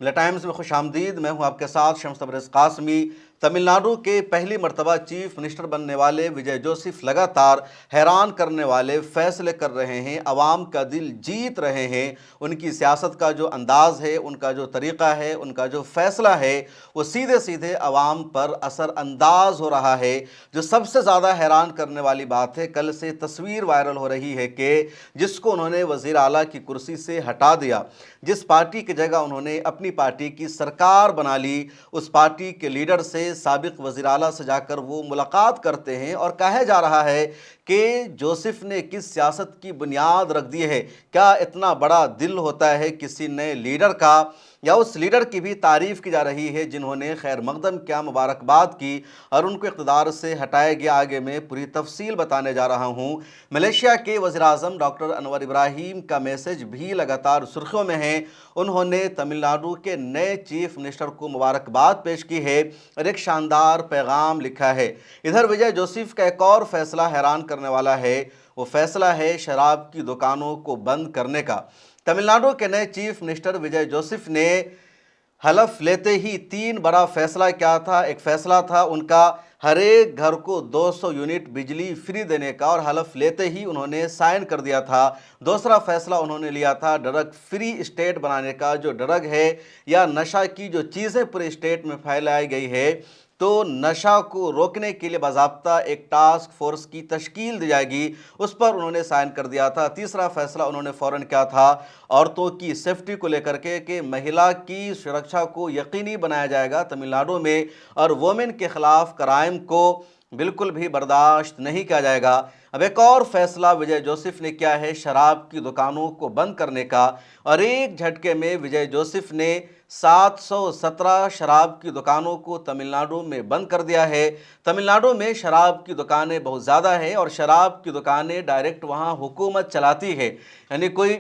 میرا ٹائمز میں خوش آمدید. میں ہوں آپ کے ساتھ شمس تبریز قاسمی. تمل ناڈو کے پہلی مرتبہ چیف منسٹر بننے والے وجے جوسف لگاتار حیران کرنے والے فیصلے کر رہے ہیں، عوام کا دل جیت رہے ہیں. ان کی سیاست کا جو انداز ہے، ان کا جو طریقہ ہے، ان کا جو فیصلہ ہے، وہ سیدھے سیدھے عوام پر اثر انداز ہو رہا ہے. جو سب سے زیادہ حیران کرنے والی بات ہے، کل سے تصویر وائرل ہو رہی ہے کہ جس کو انہوں نے وزیر اعلیٰ کی کرسی سے ہٹا دیا، جس پارٹی کی جگہ انہوں نے اپنی پارٹی کی سرکار بنا لی، اس پارٹی کے لیڈر سے، سابق وزیر اعلیٰ سے جا کر وہ ملاقات کرتے ہیں اور کہا جا رہا ہے کہ جوسف نے کس سیاست کی بنیاد رکھ دی ہے. کیا اتنا بڑا دل ہوتا ہے کسی نئے لیڈر کا؟ یا اس لیڈر کی بھی تعریف کی جا رہی ہے جنہوں نے خیر مقدم کیا، مبارکباد کی اور ان کو اقتدار سے ہٹایا گیا. آگے میں پوری تفصیل بتانے جا رہا ہوں. ملیشیا کے وزیر اعظم ڈاکٹر انور ابراہیم کا میسج بھی لگاتار سرخیوں میں ہے. انہوں نے تمل ناڈو کے نئے چیف منسٹر کو مبارکباد پیش کی ہے اور ایک شاندار پیغام لکھا ہے. ادھر وجے جوسف کا ایک اور فیصلہ حیران کرنے والا ہے. وہ فیصلہ ہے شراب کی دکانوں کو بند کرنے کا. تمل ناڈو کے نئے چیف منسٹر وجے جوسف نے حلف لیتے ہی تین بڑا فیصلہ کیا تھا. ایک فیصلہ تھا ان کا ہر ایک گھر کو 200 یونٹ بجلی فری دینے کا، اور حلف لیتے ہی انہوں نے سائن کر دیا تھا. دوسرا فیصلہ انہوں نے لیا تھا ڈرگ فری اسٹیٹ بنانے کا. جو ڈرگ ہے یا نشہ کی جو چیزیں پورے اسٹیٹ میں پھیلائی گئی ہے، تو نشہ کو روکنے کے لیے باضابطہ ایک ٹاسک فورس کی تشکیل دی جائے گی. اس پر انہوں نے سائن کر دیا تھا. تیسرا فیصلہ انہوں نے فوراً کیا تھا عورتوں کی سیفٹی کو لے کر کے کہ مہیلا کی سرکشا کو یقینی بنایا جائے گا تمل ناڈو میں، اور وومن کے خلاف کرائم کو بالکل بھی برداشت نہیں کیا جائے گا. اب ایک اور فیصلہ وجے جوسف نے کیا ہے شراب کی دکانوں کو بند کرنے کا، اور ایک جھٹکے میں وجے جوسف نے 717 شراب کی دکانوں کو تمل ناڈو میں بند کر دیا ہے. تمل ناڈو میں شراب کی دکانیں بہت زیادہ ہیں، اور شراب کی دکانیں ڈائریکٹ وہاں حکومت چلاتی ہے. یعنی کوئی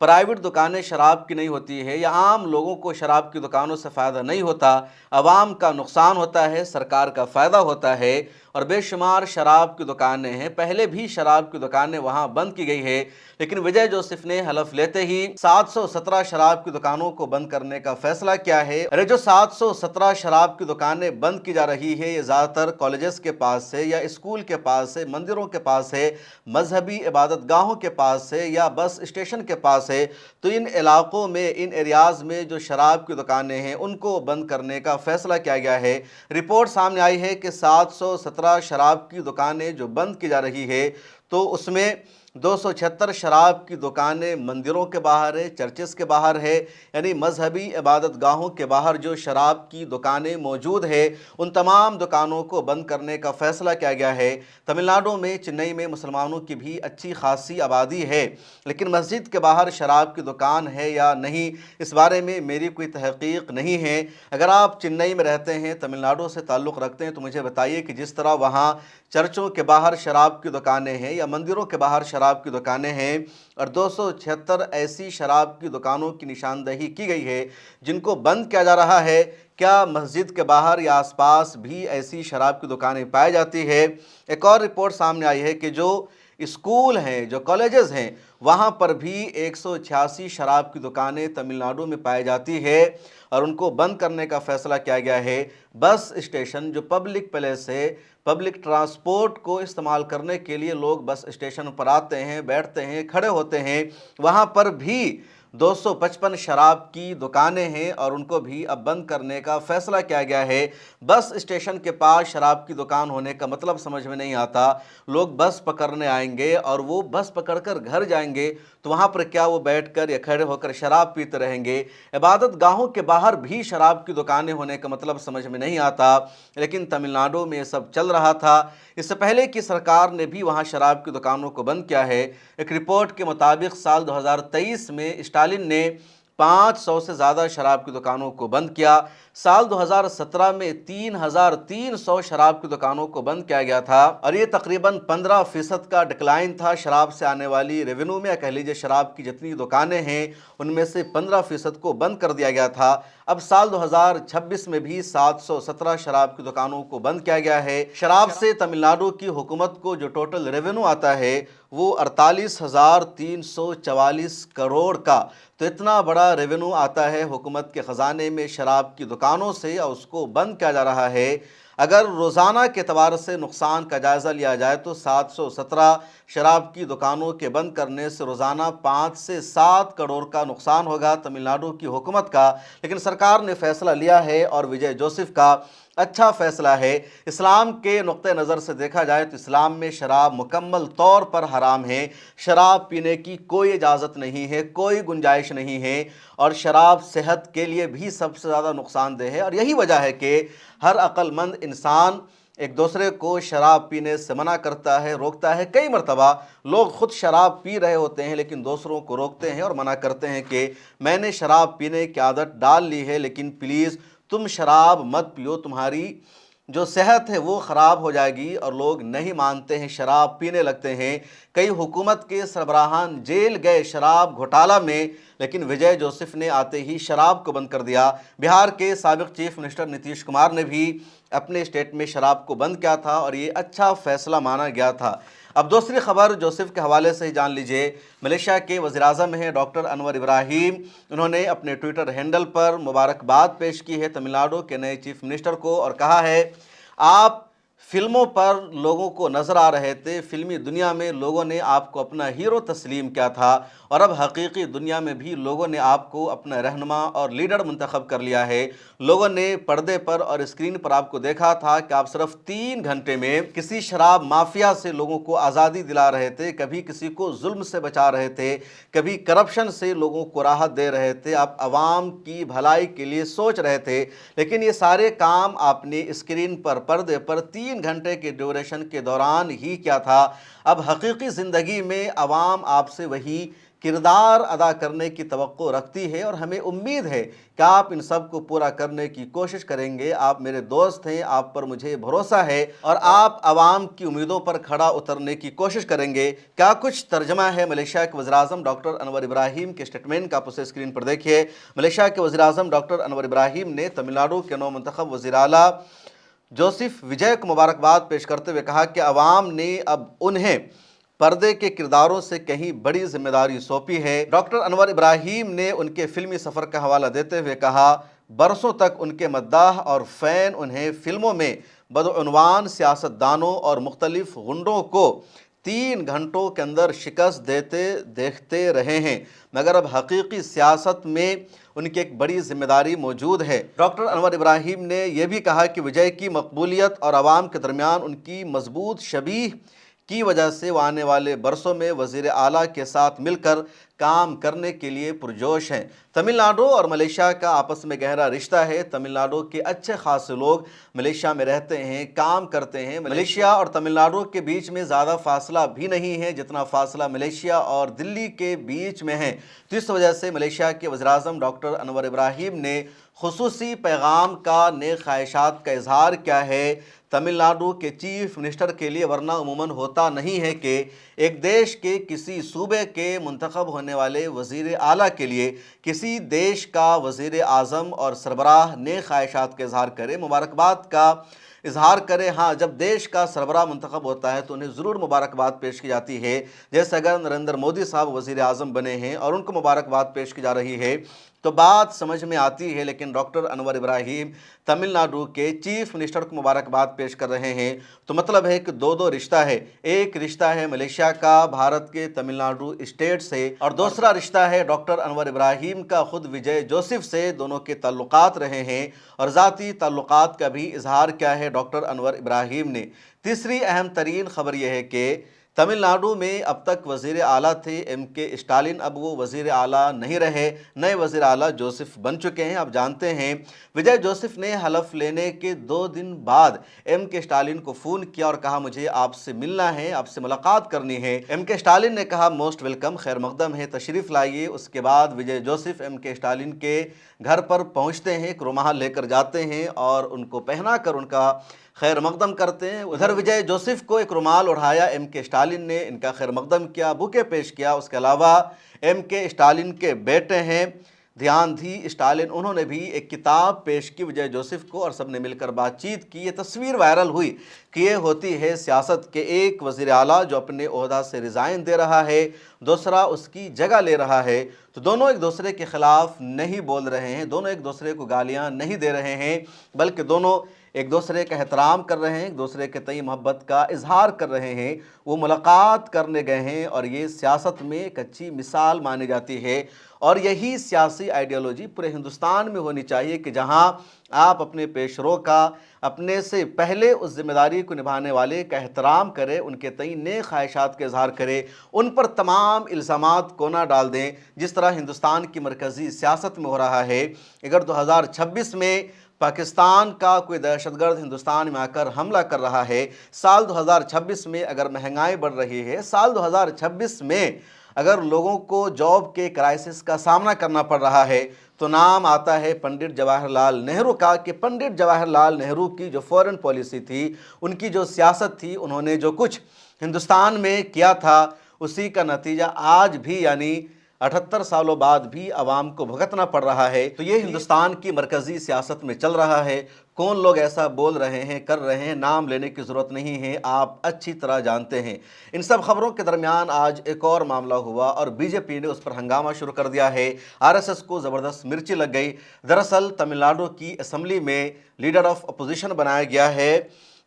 پرائیویٹ دکانیں شراب کی نہیں ہوتی ہے، یا عام لوگوں کو شراب کی دکانوں سے فائدہ نہیں ہوتا. عوام کا نقصان ہوتا ہے، سرکار کا فائدہ ہوتا ہے. اور بے شمار شراب کی دکانیں ہیں، پہلے بھی شراب کی دکانیں وہاں بند کی گئی ہے، لیکن وجے جوسف نے حلف لیتے ہی 717 شراب کی دکانوں کو بند کرنے کا فیصلہ کیا ہے. اور جو 717 شراب کی دکانیں بند کی جا رہی ہے، یہ زیادہ تر کالجز کے پاس سے، یا اسکول کے پاس سے، مندروں کے پاس ہے، مذہبی عبادت گاہوں کے پاس ہے، یا بس اسٹیشن کے پاس ہے. تو ان علاقوں میں، ان ایریاز میں جو شراب کی دکانیں ہیں ان کو بند کرنے کا فیصلہ کیا گیا ہے. رپورٹ سامنے آئی ہے کہ 717 شراب کی دکانیں جو بند کی جا رہی ہے، تو اس میں 276 شراب کی دکانیں مندروں کے باہر ہے، چرچز کے باہر ہے. یعنی مذہبی عبادت گاہوں کے باہر جو شراب کی دکانیں موجود ہے، ان تمام دکانوں کو بند کرنے کا فیصلہ کیا گیا ہے. تمل ناڈو میں، چنئی میں مسلمانوں کی بھی اچھی خاصی آبادی ہے، لیکن مسجد کے باہر شراب کی دکان ہے یا نہیں، اس بارے میں میری کوئی تحقیق نہیں ہے. اگر آپ چنئی میں رہتے ہیں، تمل ناڈو سے تعلق رکھتے ہیں، تو مجھے بتائیے کہ جس طرح وہاں چرچوں کے باہر شراب کی دکانیں ہیں یا مندروں کے باہر شراب کی دکانیں ہیں، اور 276 ایسی شراب کی دکانوں کی نشاندہی کی گئی ہے جن کو بند کیا جا رہا ہے، کیا مسجد کے باہر یا آس پاس بھی ایسی شراب کی دکانیں پائی جاتی ہے؟ ایک اور رپورٹ سامنے آئی ہے کہ جو اسکول ہیں، جو کالجز ہیں، وہاں پر بھی 186 شراب کی دکانیں تمل ناڈو میں پائی جاتی ہے، اور ان کو بند کرنے کا فیصلہ کیا گیا ہے. بس اسٹیشن جو پبلک پلیس ہے، پبلک ٹرانسپورٹ کو استعمال کرنے کے لیے لوگ بس اسٹیشن پر آتے ہیں، بیٹھتے ہیں، کھڑے ہوتے ہیں، وہاں پر بھی 255 شراب کی دکانیں ہیں، اور ان کو بھی اب بند کرنے کا فیصلہ کیا گیا ہے. بس اسٹیشن کے پاس شراب کی دکان ہونے کا مطلب سمجھ میں نہیں آتا. لوگ بس پکڑنے آئیں گے اور وہ بس پکڑ کر گھر جائیں گے، تو وہاں پر کیا وہ بیٹھ کر یا کھڑے ہو کر شراب پیتے رہیں گے؟ عبادت گاہوں کے باہر بھی شراب کی دکانیں ہونے کا مطلب سمجھ میں نہیں آتا. لیکن تمل ناڈو میں یہ سب چل رہا تھا. اس سے پہلے کی سرکار نے بھی وہاں شراب کی دکانوں کو بند کیا ہے. ایک رپورٹ کے مطابق سال 2023 میں اسٹالن نے 500 سے زیادہ شراب کی دکانوں کو بند کیا. سال 2017 میں 3300 شراب کی دکانوں کو بند کیا گیا تھا، اور یہ تقریباً 15% کا ڈکلائن تھا شراب سے آنے والی ریونیو میں. کہہ لیجیے شراب کی جتنی دکانیں ہیں ان میں سے 15% کو بند کر دیا گیا تھا. اب سال 2026 میں بھی 717 شراب کی دکانوں کو بند کیا گیا ہے. شراب سے تمل ناڈو کی حکومت کو جو ٹوٹل ریونیو آتا ہے وہ 48,344 کروڑ کا. तो इतना बड़ा रेवेन्यू आता है हुकूमत के ख़जाने में शराब की दुकानों से और उसको बंद किया जा रहा है। अगर रोज़ाना के एतबार से नुकसान का जायज़ा लिया जाए तो 717 शराब की दुकानों के बंद करने से रोज़ाना 5 से 7 करोड़ का नुकसान होगा तमिलनाडु की हुकूमत का। लेकिन सरकार ने फ़ैसला लिया है और विजय जोसेफ का अच्छा फ़ैसला है। इस्लाम के नुक्ते नज़र से देखा जाए तो इस्लाम में शराब मुकम्मल तौर पर हराम है। शराब पीने की कोई इजाज़त नहीं है, कोई गुंजाइश नहीं है और शराब सेहत के लिए भी सबसे ज़्यादा नुकसानदेह है। और यही वजह है कि हर अक्लमंद इंसान एक दूसरे को शराब पीने से मना करता है, रोकता है। कई मरतबा लोग ख़ुद शराब पी रहे होते हैं लेकिन दूसरों को रोकते हैं और मना करते हैं कि मैंने शराब पीने की आदत डाल ली है, लेकिन प्लीज़ तुम शराब मत पियो, तुम्हारी जो सेहत है वो ख़राब हो जाएगी। और लोग नहीं मानते हैं, शराब पीने लगते हैं। कई हुकूमत के सरबराहान जेल गए शराब घोटाला में, लेकिन विजय जोसेफ ने आते ही शराब को बंद कर दिया। बिहार के साबिक़ चीफ मिनिस्टर नीतीश कुमार ने भी अपने स्टेट में शराब को बंद किया था और ये अच्छा फ़ैसला माना गया था। अब दूसरी खबर जोसेफ के हवाले से ही जान लीजिए। मलेशिया के वज़ीर-ए-आज़म हैं डॉक्टर अनवर इब्राहीम। उन्होंने अपने ट्विटर हैंडल पर मुबारकबाद पेश की है तमिलनाडु के नए चीफ मिनिस्टर को और कहा है, आप फिल्मों पर लोगों को नज़र आ रहे थे, फिल्मी दुनिया में लोगों ने आपको अपना हीरो तस्लीम किया था और अब हकीकी दुनिया में भी लोगों ने आपको अपना रहनुमा और लीडर मुंतखब कर लिया है। लोगों ने पर्दे पर और स्क्रीन पर आपको देखा था कि आप सिर्फ 3 घंटे में किसी शराब माफिया से लोगों को आज़ादी दिला रहे थे, कभी किसी को जुल्म से बचा रहे थे, कभी करप्शन से लोगों को राहत दे रहे थे, आप आवाम की भलाई के लिए सोच रहे थे। लेकिन ये सारे काम आपने स्क्रीन पर, पर्दे पर 3 घंटे के ड्यूरेशन के दौरान ही क्या था। अब हकीकी ज़िंदगी में आवाम आपसे वही किरदार अदा करने की तवक्को रखती है और हमें उम्मीद है कि आप इन सब को पूरा करने की कोशिश करेंगे। आप मेरे दोस्त हैं, आप पर मुझे भरोसा है और आप आवाम की उम्मीदों पर खड़ा उतरने की कोशिश करेंगे। क्या कुछ तर्जमा है मलेशिया के वज़ीर-ए-आज़म डॉक्टर अनवर इब्राहीम के स्टेटमेंट का, आप उसे स्क्रीन पर देखिए। मलेशिया के वज़ीर-ए-आज़म डॉक्टर अनवर इब्राहीम ने तमिलनाडु के नौ मुंतखब वज़ीर आला जोसेफ विजय को मुबारकबाद पेश करते हुए कहा कि अवाम ने अब उन्हें पर्दे के किरदारों से कहीं बड़ी जिम्मेदारी सौंपी है। डॉक्टर अनवर इब्राहीम ने उनके फिल्मी सफ़र का हवाला देते हुए कहा, बरसों तक उनके मद्दाह और फ़ैन उन्हें फिल्मों में बदउनवान सियासतदानों और मुख्तलिफ गुंडों को 3 घंटों के अंदर शिकस्त देते देखते रहे हैं, मगर अब हकीकी सियासत में उनकी एक बड़ी जिम्मेदारी मौजूद है। डॉक्टर अनवर इब्राहीम ने यह भी कहा कि विजय की मकबूलियत और आवाम के दरमियान उनकी मजबूत शबीह की वजह से वो आने वाले बरसों में वज़ीर आला के साथ मिलकर काम करने के लिए पुरजोश हैं। तमिलनाडु और मलेशिया का आपस में गहरा रिश्ता है। तमिलनाडु के अच्छे खासे लोग मलेशिया में रहते हैं, काम करते हैं। मलेशिया और तमिलनाडु के बीच में ज़्यादा फासला भी नहीं है जितना फासला मलेशिया और दिल्ली के बीच में है। तो इस वजह से मलेशिया के वज़ीर-ए-आज़म डॉक्टर अनवर इब्राहीम ने खुसूसी पैगाम का नेक ख्वाहिशात का इजहार किया है तमिलनाडु के चीफ मिनिस्टर के लिए, वरना उमूमन होता नहीं है कि एक देश के किसी सूबे के मुंतखब होने वाले वज़ीर आला के लिए किसी देश का वज़ीर आज़म और सरबराह नेक ख्वाहिशात का इजहार करे, मुबारकबाद का इजहार करे। हाँ, जब देश का सरबराह मुंतखब होता है तो उन्हें ज़रूर मुबारकबाद पेश की जाती है। जैसे अगर नरेंद्र मोदी साहब वज़ीर आज़म बने हैं और उनको मुबारकबाद पेश की जा रही है तो बात समझ में आती है। लेकिन डॉक्टर अनवर इब्राहीम तमिलनाडु के चीफ मिनिस्टर को मुबारकबाद पेश कर रहे हैं तो मतलब है कि दो रिश्ता है। एक रिश्ता है मलेशिया का भारत के तमिलनाडु स्टेट से और दूसरा रिश्ता है डॉक्टर अनवर इब्राहीम का खुद विजय जोसेफ से। दोनों के ताल्लुकात रहे हैं और ज़ाती ताल्लुकात का भी इजहार किया है डॉक्टर अनवर इब्राहीम ने। तीसरी अहम तरीन खबर यह है कि तमिलनाडु में अब तक वज़ीर आला थे M.K. स्टालिन, अब वो वज़ीर आला नहीं रहे, नए वज़ीर आला जोसेफ बन चुके हैं। आप जानते हैं विजय जोसेफ ने हलफ लेने के 2 दिन बाद M.K. स्टालिन को फ़ोन किया और कहा मुझे आपसे मिलना है, आपसे मुलाकात करनी है। M.K. स्टालिन ने कहा मोस्ट वेलकम, खैर मकदम है, तशरीफ़ लाइए। उसके बाद विजय जोसेफ M.K. स्टालिन के घर पर पहुँचते हैं, एक रुमाल लेकर जाते हैं और उनको पहना कर उनका खैर मकदम करते हैं। उधर विजय जोसेफ को एक रुमाल उठाया M.K. स्टालिन ने, इनका खैर मकदम किया, बुके पेश किया। उसके अलावा M.K. स्टालिन के बेटे हैं ध्यानधी स्टालिन, उन्होंने भी एक किताब पेश की विजय जोसेफ को और सबने मिलकर बातचीत की। ये तस्वीर वायरल हुई कि ये होती है सियासत के एक वज़ीर आला जो अपने ओहदा से रिज़ाइन दे रहा है, दूसरा उसकी जगह ले रहा है, तो दोनों एक दूसरे के ख़िलाफ़ नहीं बोल रहे हैं, दोनों एक दूसरे को गालियाँ नहीं दे रहे हैं, बल्कि दोनों एक दूसरे का एहतराम कर रहे हैं, एक दूसरे के तई मोहब्बत का इजहार कर रहे हैं। वो मुलाकात करने गए हैं और ये सियासत में एक अच्छी मिसाल मानी जाती है। और यही सियासी आइडियोलॉजी पूरे हिंदुस्तान में होनी चाहिए कि जहां आप अपने पेशरों का, अपने से पहले उस जिम्मेदारी को निभाने वाले का एहतराम करें, उनके तई नेक ख्वाहिशात का इजहार करें, उन पर तमाम इल्ज़ामात को ना डाल दें जिस तरह हिंदुस्तान की मरकज़ी सियासत में हो रहा है। अगर 2026 में पाकिस्तान का कोई दहशतगर्द हिंदुस्तान में आकर हमला कर रहा है, साल 2026 में अगर महंगाई बढ़ रही है, साल 2026 में अगर लोगों को जॉब के क्राइसिस का सामना करना पड़ रहा है, तो नाम आता है पंडित जवाहरलाल नेहरू का कि पंडित जवाहरलाल नेहरू की जो फॉरेन पॉलिसी थी, उनकी जो सियासत थी, उन्होंने जो कुछ हिंदुस्तान में किया था, उसी का नतीजा आज भी यानी 78 सालों बाद भी आवाम को भुगतना पड़ रहा है। तो ये हिंदुस्तान की मरकज़ी सियासत में चल रहा है। कौन लोग ऐसा बोल रहे हैं, कर रहे हैं, नाम लेने की ज़रूरत नहीं है, आप अच्छी तरह जानते हैं। इन सब खबरों के दरमियान आज एक और मामला हुआ और बीजेपी ने उस पर हंगामा शुरू कर दिया है। आरएसएस को ज़बरदस्त मिर्ची लग गई। दरअसल तमिलनाडु की असम्बली में लीडर ऑफ अपोजिशन बनाया गया है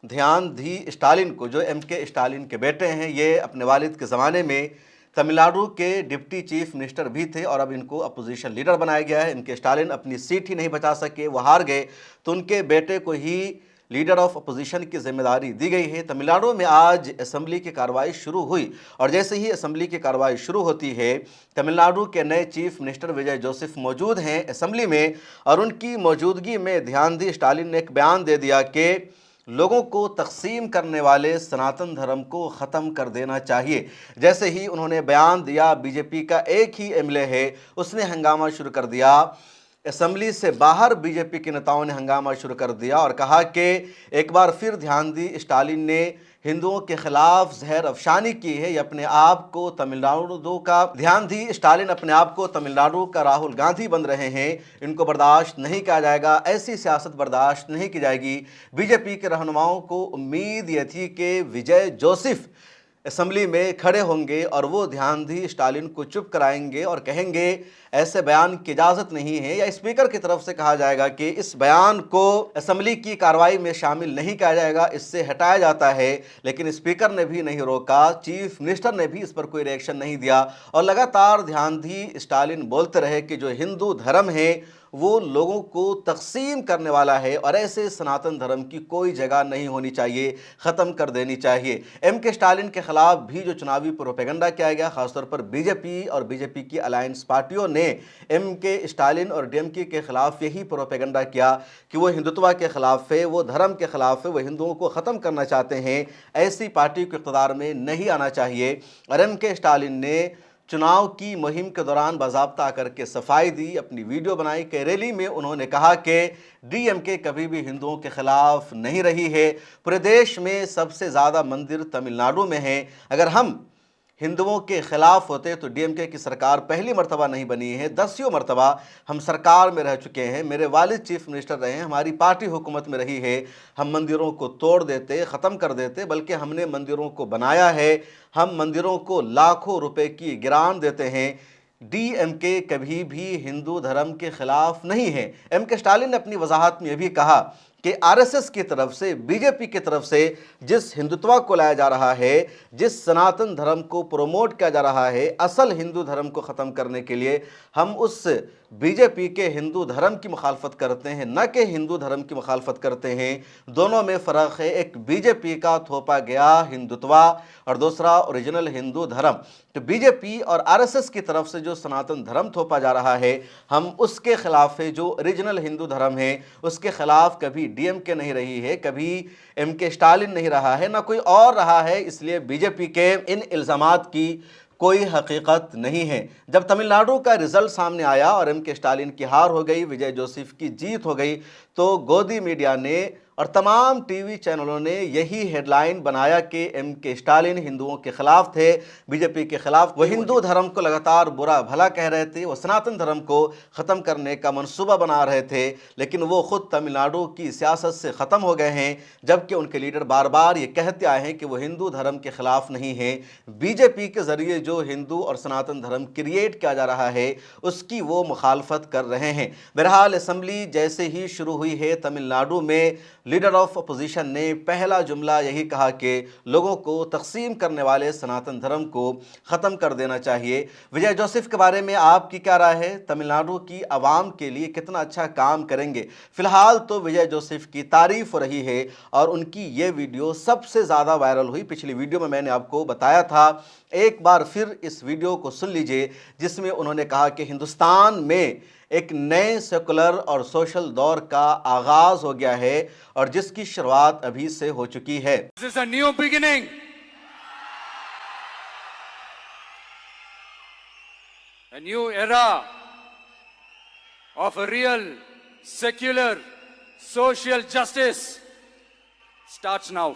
ध्यानधी स्टालिन को, जो एमके स्टालिन के बेटे हैं। ये अपने वालिद के ज़माने में तमिलनाडु के डिप्टी चीफ मिनिस्टर भी थे और अब इनको अपोजिशन लीडर बनाया गया है। इनके स्टालिन अपनी सीट ही नहीं बचा सके, वो हार गए, तो उनके बेटे को ही लीडर ऑफ अपोजिशन की जिम्मेदारी दी गई है। तमिलनाडु में आज असेंबली की कार्रवाई शुरू हुई और जैसे ही असेंबली की कार्रवाई शुरू होती है, तमिलनाडु के नए चीफ मिनिस्टर विजय जोसेफ मौजूद हैं असेंबली में और उनकी मौजूदगी में ध्यानधी स्टालिन ने एक बयान दे दिया कि लोगों को तकसीम करने वाले सनातन धर्म को ख़त्म कर देना चाहिए। जैसे ही उन्होंने बयान दिया, बीजेपी का एक ही एमएलए है, उसने हंगामा शुरू कर दिया। असेंबली से बाहर बीजेपी के नेताओं ने हंगामा शुरू कर दिया और कहा कि एक बार फिर ध्यानधी स्टालिन ने हिंदुओं के खिलाफ जहर अफशानी की है। ये अपने आप को तमिलनाडु का ध्यानधी स्टालिन अपने आप को तमिलनाडु का राहुल गांधी बन रहे हैं। इनको बर्दाश्त नहीं किया जाएगा, ऐसी सियासत बर्दाश्त नहीं की जाएगी। बीजेपी के रहनुमाओं को उम्मीद ये थी कि विजय जोसेफ असेंबली में खड़े होंगे और वो ध्यानधी स्टालिन को चुप कराएंगे और कहेंगे ऐसे बयान की इजाज़त नहीं है, या स्पीकर की तरफ से कहा जाएगा कि इस बयान को असेंबली की कार्रवाई में शामिल नहीं किया जाएगा, इससे हटाया जाता है। लेकिन स्पीकर ने भी नहीं रोका, चीफ मिनिस्टर ने भी इस पर कोई रिएक्शन नहीं दिया और लगातार ध्यानधी स्टालिन बोलते रहे कि जो हिंदू धर्म है वो लोगों को तकसीम करने वाला है और ऐसे सनातन धर्म की कोई जगह नहीं होनी चाहिए, ख़त्म कर देनी चाहिए। एमके स्टालिन के ख़िलाफ़ भी जो चुनावी प्रोपेगेंडा किया गया, ख़ासतौर पर बीजेपी और बीजेपी की अलायंस पार्टियों ने एमके स्टालिन और डीएमके के ख़िलाफ़ यही प्रोपेगेंडा किया कि वो हिंदुत्व के ख़िलाफ़ है, वो धर्म के ख़िलाफ़ है, वो हिंदुओं को ख़त्म करना चाहते हैं, ऐसी पार्टी को इक़्तिदार में नहीं आना चाहिए। और एमके स्टालिन ने चुनाव की मुहिम के दौरान बाज़ाब्ता आकर के सफाई दी, अपनी वीडियो बनाई कि रैली में उन्होंने कहा कि डीएमके कभी भी हिंदुओं के खिलाफ नहीं रही है। पूरे देश में सबसे ज़्यादा मंदिर तमिलनाडु में हैं। अगर हम हिंदुओं के ख़िलाफ़ होते तो डीएमके की सरकार पहली मरतबा नहीं बनी है, 10 मरतबा हम सरकार में रह चुके हैं। मेरे वालिद चीफ मिनिस्टर रहे हैं, हमारी पार्टी हुकूमत में रही है। हम मंदिरों को तोड़ देते, ख़त्म कर देते, बल्कि हमने मंदिरों को बनाया है। हम मंदिरों को लाखों रुपए की गिरान देते हैं। डीएमके कभी भी हिंदू धर्म के ख़िलाफ़ नहीं है। एमके स्टालिन ने अपनी वजाहत में यह भी कहा कि आरएसएस की तरफ से, बीजेपी की तरफ से जिस हिंदुत्व को लाया जा रहा है, जिस सनातन धर्म को प्रोमोट किया जा रहा है, असल हिंदू धर्म को ख़त्म करने के लिए हम उस बीजेपी के हिंदू धर्म की मुखालफत करते हैं, न कि हिंदू धर्म की मुखालफत करते हैं। दोनों में फ़र्क है। एक बीजेपी का थोपा गया हिंदुत्व और दूसरा ओरिजिनल हिंदू धर्म। तो बीजेपी और आरएसएस की तरफ से जो सनातन धर्म थोपा जा रहा है, हम उसके ख़िलाफ़ है। जो ओरिजिनल हिंदू धर्म है उसके ख़िलाफ़ कभी डीएमके नहीं रही है, कभी एमके स्टालिन नहीं रहा है, ना कोई और रहा है। इसलिए बीजेपी के इन इल्ज़ामात की कोई हकीकत नहीं है। जब तमिलनाडु का रिज़ल्ट सामने आया और एमके स्टालिन की हार हो गई, विजय जोसेफ की जीत हो गई, तो गोदी मीडिया ने और तमाम टीवी चैनलों ने यही हेडलाइन बनाया कि एम.के. स्टालिन हिंदुओं के खिलाफ थे, बीजेपी के खिलाफ। वो हिंदू धर्म को लगातार बुरा भला कह रहे थे, वो सनातन धर्म को ख़त्म करने का मंसूबा बना रहे थे, लेकिन वो खुद तमिलनाडु की सियासत से ख़त्म हो गए हैं, जबकि उनके लीडर बार बार ये कहते आए हैं कि वो हिंदू धर्म के खिलाफ नहीं हैं। बीजेपी के ज़रिए जो हिंदू और सनातन धर्म क्रिएट किया जा रहा है उसकी वो मुखालफत कर रहे हैं। बहरहाल असेंबली जैसे ही शुरू हुई है तमिलनाडु में, लीडर ऑफ अपोजिशन ने पहला जुमला यही कहा कि लोगों को तकसीम करने वाले सनातन धर्म को ख़त्म कर देना चाहिए। विजय जोसेफ के बारे में आपकी क्या राय है? तमिलनाडु की आवाम के लिए कितना अच्छा काम करेंगे? फिलहाल तो विजय जोसेफ की तारीफ हो रही है और उनकी ये वीडियो सबसे ज़्यादा वायरल हुई। पिछली वीडियो में मैंने आपको बताया था, एक बार फिर इस वीडियो को सुन लीजिए, जिसमें उन्होंने कहा कि हिंदुस्तान में एक नए सेकुलर और सोशल दौर का आगाज हो गया है और जिसकी शुरुआत अभी से हो चुकी है। This is a new beginning. A new era of a real secular social justice starts now.